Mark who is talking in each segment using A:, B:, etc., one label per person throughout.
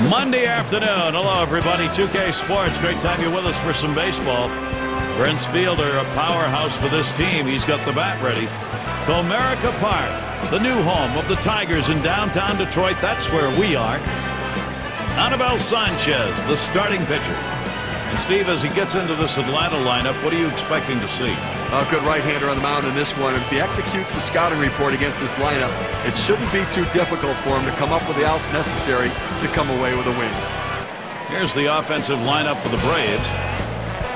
A: Monday afternoon. Hello, everybody. 2K Sports. Great time you're with us for some baseball. Brent's Fielder, a powerhouse for this team. He's got the bat ready. Comerica Park, the new home of the Tigers in downtown Detroit. That's where we are. Anibal Sanchez, the starting pitcher. And Steve, as he gets into this Atlanta lineup, what are you expecting to see?
B: A good right-hander on the mound in this one. If he executes the scouting report against this lineup, it shouldn't be too difficult for him to come up with the outs necessary to come away with a win.
A: Here's the offensive lineup for the Braves.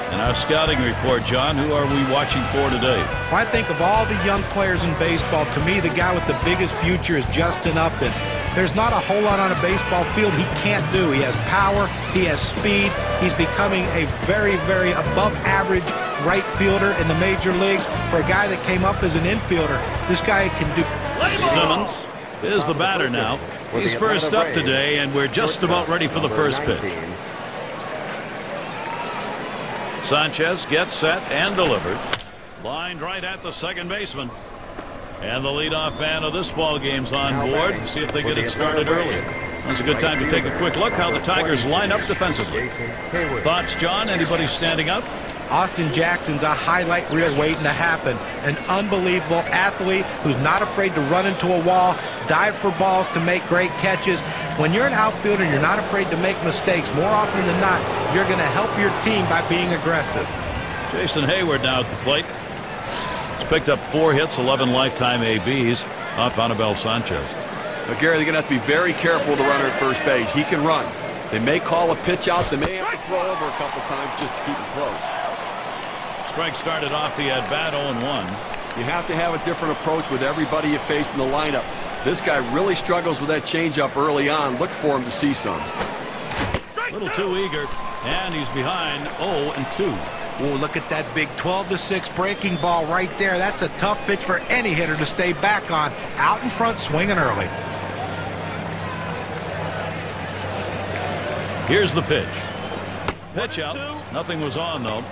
A: And our scouting report, John, who are we watching for today?
C: I think of all the young players in baseball, to me, the guy with the biggest future is Justin Upton. There's not a whole lot on a baseball field he can't do. He has power. He has speed. He's becoming a very, very above-average right fielder in the major leagues. For a guy that came up as an infielder, this guy can do.
A: Simmons is the batter now. He's first up today, and we're just about ready for the first pitch. Sanchez gets set and delivered. Lined right at the second baseman. And the leadoff man of this ball game's on board to see if they get it started early. That's a good time to take a quick look how the Tigers line up defensively. Thoughts, John? Anybody standing up?
C: Austin Jackson's a highlight reel waiting to happen. An unbelievable athlete who's not afraid to run into a wall, dive for balls to make great catches. When you're an outfielder, you're not afraid to make mistakes. More often than not, you're going to help your team by being aggressive.
A: Jason Hayward now at the plate. He's picked up 4 hits, 11 lifetime ABs off Anibal Sanchez.
B: But Gary, they're going to have to be very careful with the runner at first base. He can run. They may call a pitch out. They may have to throw over a couple times just to keep it close.
A: Strike started off the at-bat 0-1.
B: You have to have a different approach with everybody you face in the lineup. This guy really struggles with that changeup early on. Look for him to see some.
A: A little too eager, and he's behind 0-2.
C: Oh, look at that big 12-6 breaking ball right there. That's a tough pitch for any hitter to stay back on. Out in front, swinging early.
A: Here's the pitch. Pitch out. Nothing was on, though.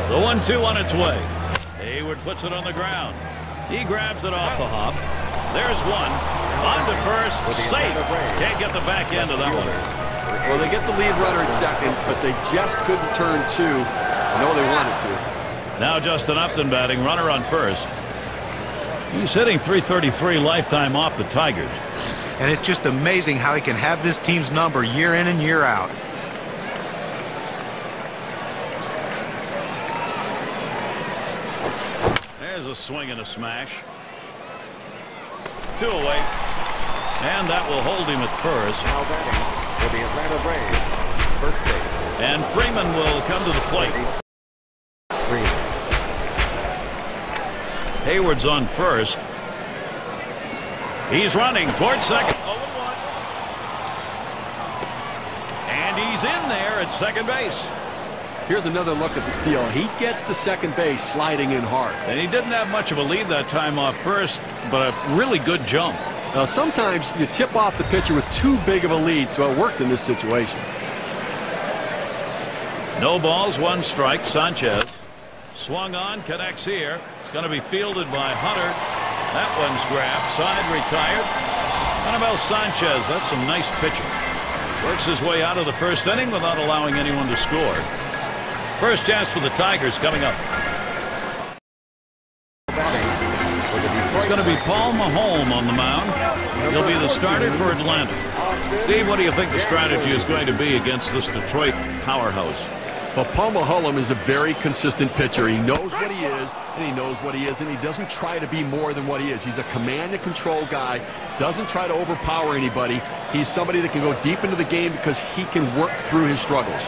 A: The 1-2 on its way. Hayward puts it on the ground. He grabs it off the hop. There's one. On to first. Safe. Can't get the back end of that one.
B: Well, they get the lead runner at second, but they just couldn't turn two. I know they wanted to.
A: Now Justin Upton batting. Runner on first. He's hitting .333 lifetime off the Tigers.
C: And it's just amazing how he can have this team's number year in and year out.
A: There's a swing and a smash. 2 away. And that will hold him at first.
D: Now batting for the Atlanta Braves. First base.
A: And Freeman will come to the plate. Hayward's on first. He's running towards second. 0-1. And he's in there at second base.
B: Here's another look at the steal. He gets to second base sliding in hard.
A: And he didn't have much of a lead that time off first, but a really good jump.
B: Now, sometimes you tip off the pitcher with too big of a lead, so it worked in this situation.
A: No balls, 1 strike. Sanchez swung on, connects here. It's going to be fielded by Hunter. That one's grabbed. Side retired. Anibal Sanchez, that's some nice pitching. Works his way out of the first inning without allowing anyone to score. First chance for the Tigers coming up. It's going to be Paul Maholm on the mound. He'll be the starter for Atlanta. Steve, what do you think the strategy is going to be against this Detroit powerhouse?
B: Well, Paul Maholm is a very consistent pitcher. He knows what he is, and he knows what he is, and he doesn't try to be more than what he is. He's a command and control guy, doesn't try to overpower anybody. He's somebody that can go deep into the game because he can work through his struggles.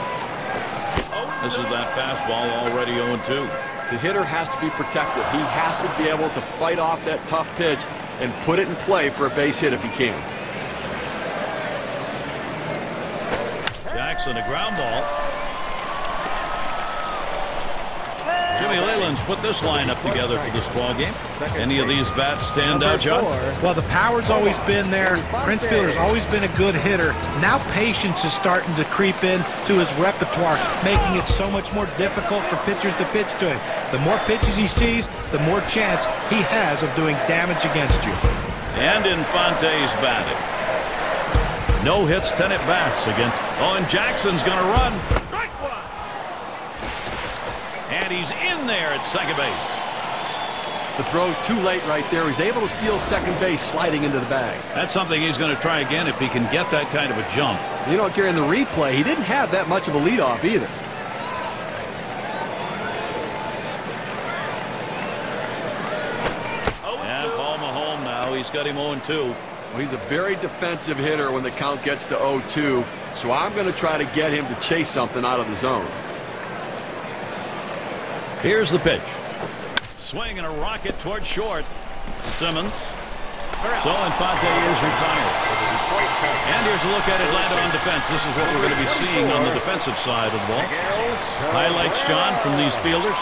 A: This is that fastball already 0-2.
B: The hitter has to be protected. He has to be able to fight off that tough pitch and put it in play for a base hit if he can.
A: Jackson, a ground ball. 2 Jimmy Leyland's put this lineup together for this ball game. Any of these bats stand out, John?
C: Well, the power's always been there. Prince Fielder's always been a good hitter. Now patience is starting to creep into his repertoire, making it so much more difficult for pitchers to pitch to him. The more pitches he sees, the more chance he has of doing damage against you.
A: And Infante's batting. No hits, 10 at bats against. Oh, and Jackson's going to run. And he's in there at second base.
B: The throw too late right there. He's able to steal second base, sliding into the bag.
A: That's something he's going to try again if he can get that kind of a jump.
B: You know, Gary, in the replay, he didn't have that much of a leadoff either.
A: And Paul Maholm now. He's got him 0-2.
B: Well, he's a very defensive hitter when the count gets to 0-2, so I'm going to try to get him to chase something out of the zone.
A: Here's the pitch. Swing and a rocket toward short. Simmons. So Infante is retired. And here's a look at Atlanta on defense. This is what we're going to be seeing on the defensive side of the ball. Highlights, John, from these fielders.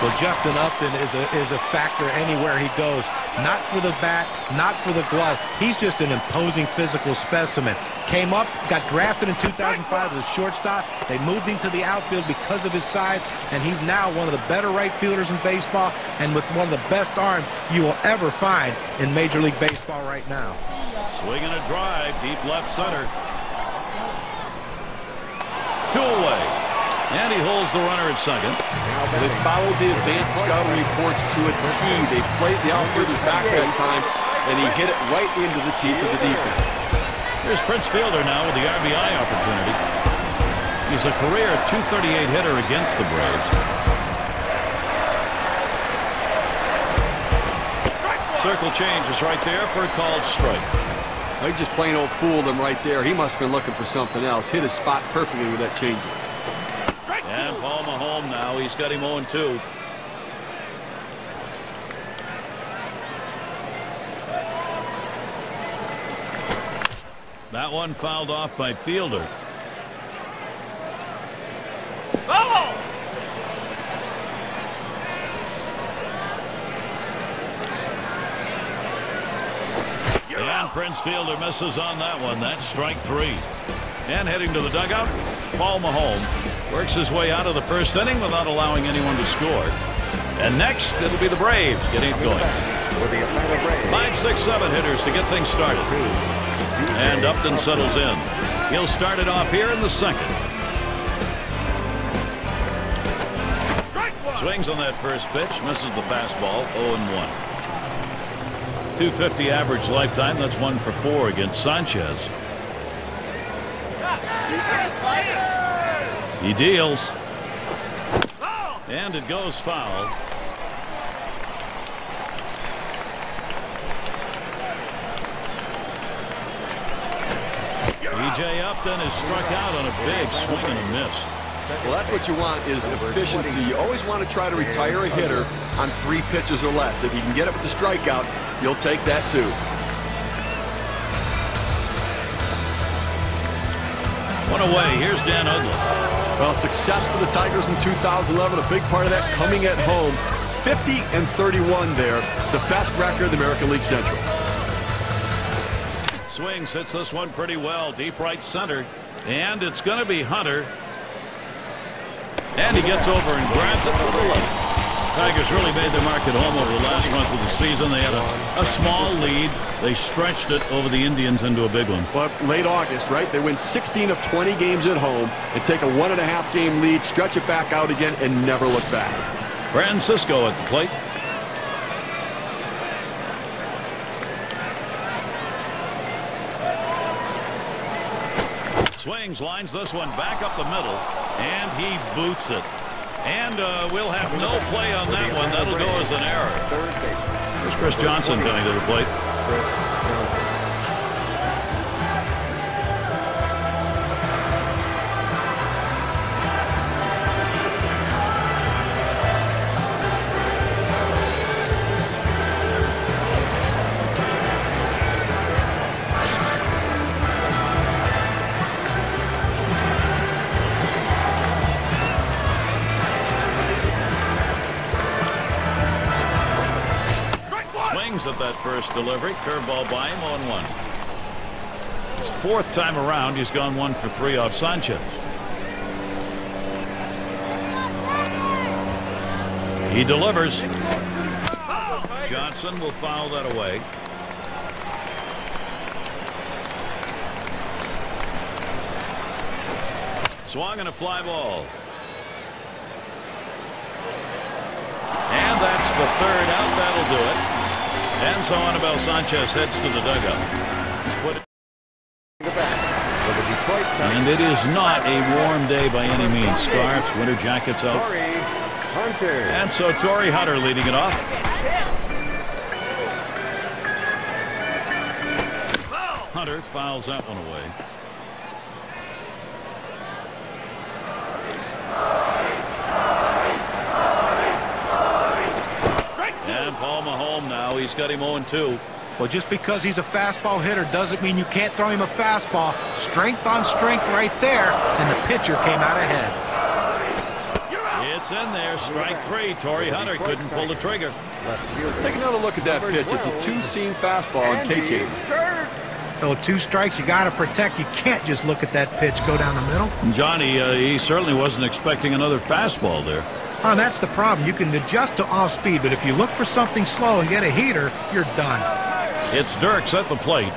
C: Well, Justin Upton is a factor anywhere he goes. Not for the bat, not for the glove. He's just an imposing physical specimen. Came up, got drafted in 2005 as a shortstop. They moved him to the outfield because of his size, and he's now one of the better right fielders in baseball and with one of the best arms you will ever find in Major League Baseball right now.
A: Swinging a drive, deep left center. 2 away. And he holds the runner at second.
B: They followed the advanced scouting reports to a T. They played the outfielders back that time, and he hit it right into the teeth of the defense.
A: Here's Prince Fielder now with the RBI opportunity. He's a career .238 hitter against the Braves. Circle change is right there for a called strike.
B: They just plain old fooled him right there. He must have been looking for something else. Hit his spot perfectly with that changeup.
A: And Paul Maholm now. He's got him 0-2. That one fouled off by Fielder. Oh! And Prince Fielder misses on that one. That's strike 3. And heading to the dugout, Paul Maholm works his way out of the first inning without allowing anyone to score. And next, it'll be the Braves getting it going. 5, 6, 7 hitters to get things started. And Upton settles in. He'll start it off here in the second. Swings on that first pitch, misses the fastball, 0-1. 250 average lifetime. That's 1 for 4 against Sanchez. He deals. And it goes foul. E.J. Upton is struck out on a big swing and a miss.
B: Well, that's what you want is efficiency. You always want to try to retire a hitter on 3 pitches or less. If you can get it with the strikeout, you'll take that too.
A: One away. Here's Dan Uggla.
B: Well, success for the Tigers in 2011. A big part of that coming at home. 50-31 there. The best record in the American League Central.
A: Swings, hits this one pretty well. Deep right center. And it's going to be Hunter. And he gets over and grabs it with the left. Tigers really made their mark at home over the last month of the season. They had a small lead. They stretched it over the Indians into a big one.
B: But late August, right? They win 16 of 20 games at home and take a 1.5 game lead, stretch it back out again, and never look back.
A: Francisco at the plate. Swings, lines this one back up the middle, and he boots it. And we'll have no play on that one. That'll go as an error. Here's Chris Johnson coming to the plate. swings at that first delivery. Curveball by him, 0-1. His fourth time around, he's gone 1 for 3 off Sanchez. He delivers. Johnson will foul that away. Swung and a fly ball. And that's the third out. That'll do it. And so Anibal Sanchez heads to the dugout. And it is not a warm day by any means. Scarves, winter jackets out. And so Torrey Hunter leading it off. Hunter fouls that one away. And Paul Maholm now. He's got him 0-2.
C: Well, just because he's a fastball hitter doesn't mean you can't throw him a fastball. Strength on strength right there, and the pitcher came out ahead.
A: It's in there. Strike 3. Torrey Hunter couldn't pull the trigger.
B: Let's take another look at that pitch. It's a two-seam fastball on KK.
C: So 2 strikes you got to protect. You can't just look at that pitch go down the middle.
A: Johnny, he certainly wasn't expecting another fastball there.
C: Oh, that's the problem. You can adjust to off speed, but if you look for something slow and get a heater, you're done.
A: It's Dirks at the plate.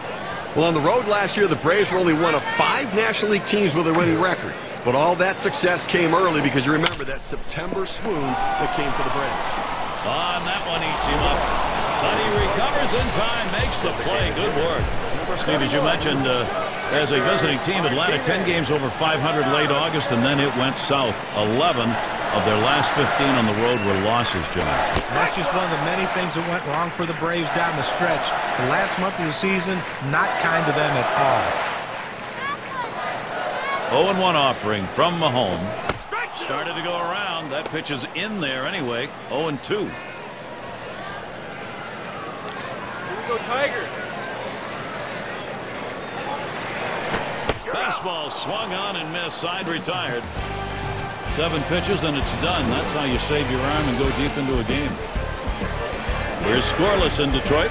B: Well, on the road last year, the Braves were only one of 5 National League teams with a winning record. But all that success came early because you remember that September swoon that came for the Braves.
A: And that one eats him up. But he recovers in time, makes the play. Good work. Steve, as you mentioned, as a visiting team, Atlanta 10 games over 500 late August, and then it went south. 11 of their last 15 on the road were losses, John.
C: That's just one of the many things that went wrong for the Braves down the stretch. The last month of the season, not kind to them at all.
A: 0-1 offering from Maholm. Started to go around. That pitch is in there anyway. 0-2.
D: Here we go, Tigers.
A: Fastball swung on and missed. Side retired. 7 pitches and it's done. That's how you save your arm and go deep into a game. We're scoreless in Detroit.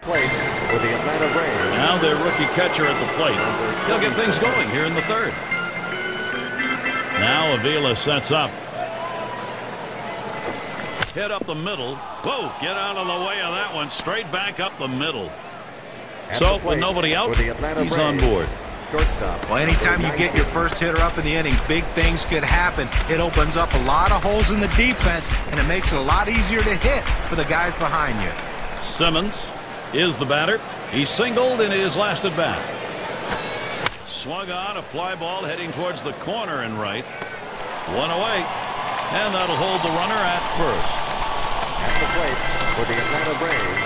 D: Plate for the Atlanta Braves.
A: Now their rookie catcher at the plate. He'll get things going here in the third. Now Avila sets up. Hit up the middle. Whoa, get out of the way of that one. Straight back up the middle. So with nobody out, he's on board.
D: Shortstop.
C: Well, anytime you get your first hitter up in the inning, big things could happen. It opens up a lot of holes in the defense, and it makes it a lot easier to hit for the guys behind you.
A: Simmons is the batter. He singled in his last at bat. Swung on a fly ball heading towards the corner and right. One away, and that'll hold the runner at first.
D: At the plate for the Atlanta Braves,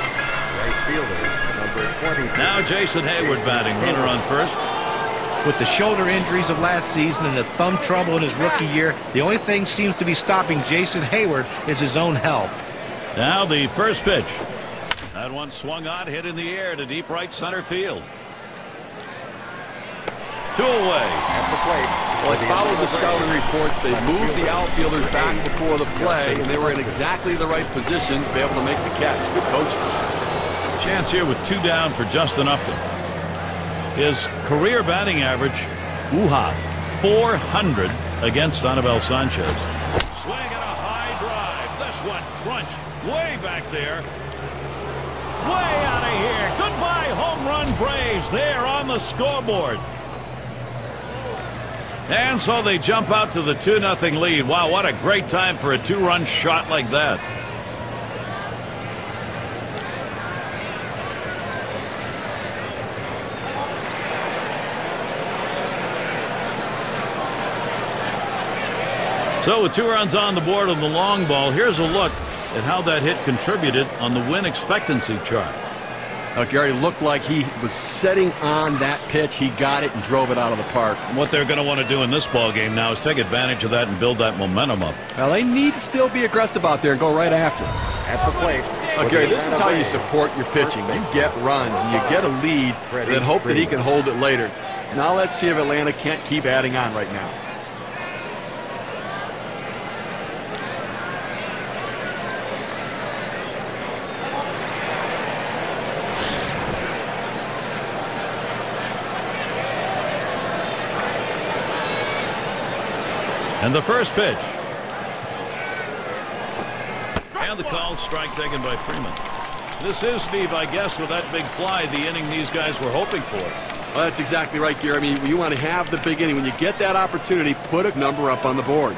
D: right fielder, number 20.
A: Now Jason Hayward batting, runner on first.
C: With the shoulder injuries of last season and the thumb trouble in his rookie year, the only thing seems to be stopping Jason Hayward is his own health.
A: Now the first pitch. That one swung on, hit in the air to deep right center field. 2 away.
D: At the plate.
B: Well, they followed the scouting reports. They moved the outfielders back before the play, and they were in exactly the right position to be able to make the catch. Good coaching.
A: Chance here with 2 down for Justin Upton. His career batting average, 400 against Anibal Sanchez. Swing and a high drive. This one crunched way back there. Way out of here. Goodbye, home run Braves there on the scoreboard. And so they jump out to the 2-0 lead. Wow, what a great time for a 2-run shot like that. So with 2 runs on the board on the long ball, here's a look at how that hit contributed on the win expectancy chart.
B: Gary looked like he was setting on that pitch. He got it and drove it out of the park.
A: And what they're going to want to do in this ball game now is take advantage of that and build that momentum up.
B: Well, they need to still be aggressive out there and go right after it.
D: At the plate.
B: Gary, this is how you support your pitching. You get runs and you get a lead and then hope that he can hold it later. Now let's see if Atlanta can't keep adding on right now.
A: And the first pitch. And the called strike taken by Freeman. This is, Steve, I guess, with that big fly, the inning these guys were hoping for.
B: Well, that's exactly right, Gary. I mean, you want to have the big inning. When you get that opportunity, put a number up on the board.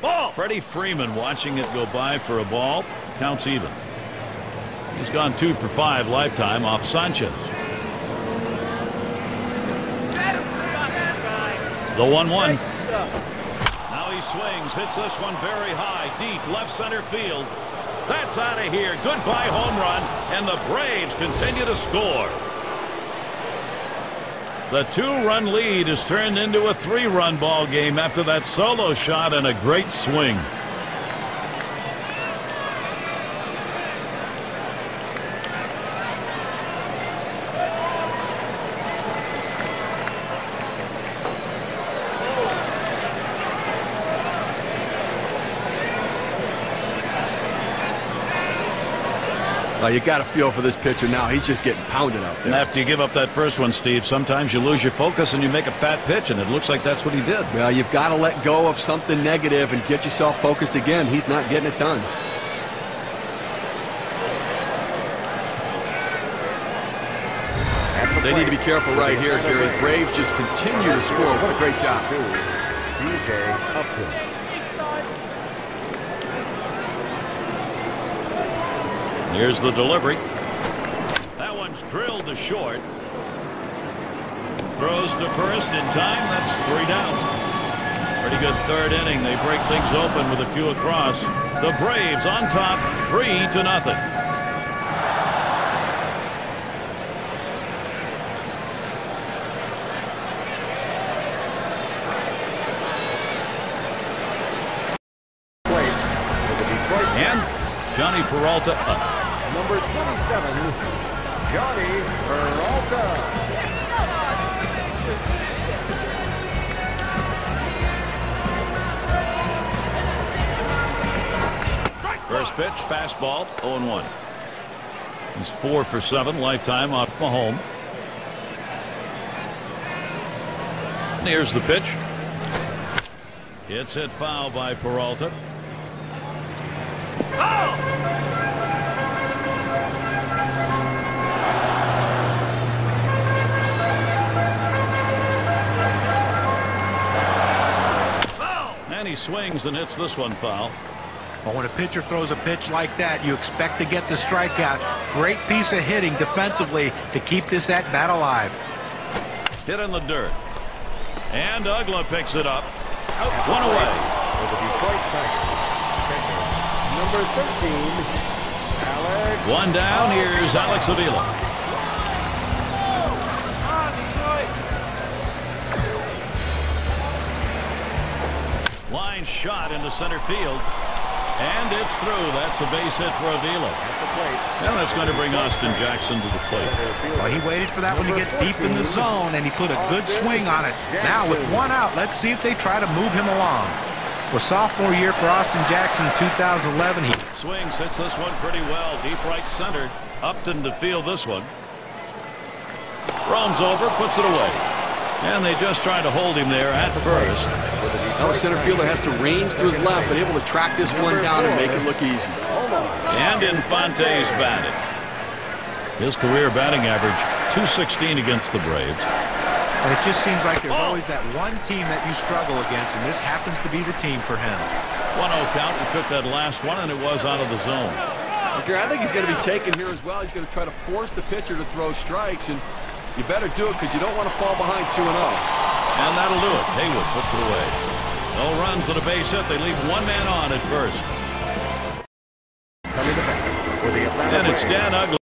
A: Ball! Freddie Freeman watching it go by for a ball. Counts even. He's gone 2 for 5 lifetime off Sanchez. The 1-1. Now he swings, hits this one very high, deep left center field. That's out of here. Goodbye home run, and the Braves continue to score. The 2-run lead is turned into a 3-run ball game after that solo shot and a great swing.
B: You got to feel for this pitcher now. He's just getting pounded out there.
A: And after you give up that first one, Steve, sometimes you lose your focus and you make a fat pitch, and it looks like that's what he did.
B: Well, you've got to let go of something negative and get yourself focused again. He's not getting it done. They need to be careful right here, Gary. Braves just continue to score. What a great job.
D: Upton.
A: Here's the delivery. That one's drilled to short. Throws to first in time. That's 3 down. Pretty good third inning. They break things open with a few across. The Braves on top, 3-0. And Johnny Peralta up.
D: Number 27, Johnny Peralta.
A: First pitch, fastball, 0-1. He's 4 for 7 lifetime off Mahomes. And here's the pitch. It's hit foul by Peralta. Oh! And he swings and hits this one foul.
C: Well, when a pitcher throws a pitch like that, you expect to get the strikeout. Great piece of hitting defensively to keep this at bat alive.
A: Hit in the dirt. And Avila picks it up. One away.
D: For the Detroit Tigers. Number 13, Alex.
A: One down. Here's Alex Avila. Line shot into center field. And it's through. That's a base hit for Avila. And that's going to bring Austin Jackson to the plate.
C: Well, he waited for that one to get deep in the zone, and he put a good swing on it. Now, with 1 out, let's see if they try to move him along. Well, sophomore year for Austin Jackson in 2011. He
A: swings, hits this one pretty well. Deep right center. Upton to field this one. Roams over, puts it away. And they just tried to hold him there at first.
B: Now the center fielder has to range to his left, but able to track this one down and make it look easy.
A: And Infante's batted. His career batting average, .216 against the Braves.
C: And it just seems like there's always that one team that you struggle against, and this happens to be the team for him.
A: 1-0 count. He took that last one, and it was out of the zone.
B: Okay, I think he's going to be taken here as well. He's going to try to force the pitcher to throw strikes, and you better do it because you don't want to fall behind 2-0.
A: And that'll do it. Haywood puts it away. No runs and a base hit. They leave one man on at first.
D: Coming to bat for the Atlanta
A: And it's Dan Ugly.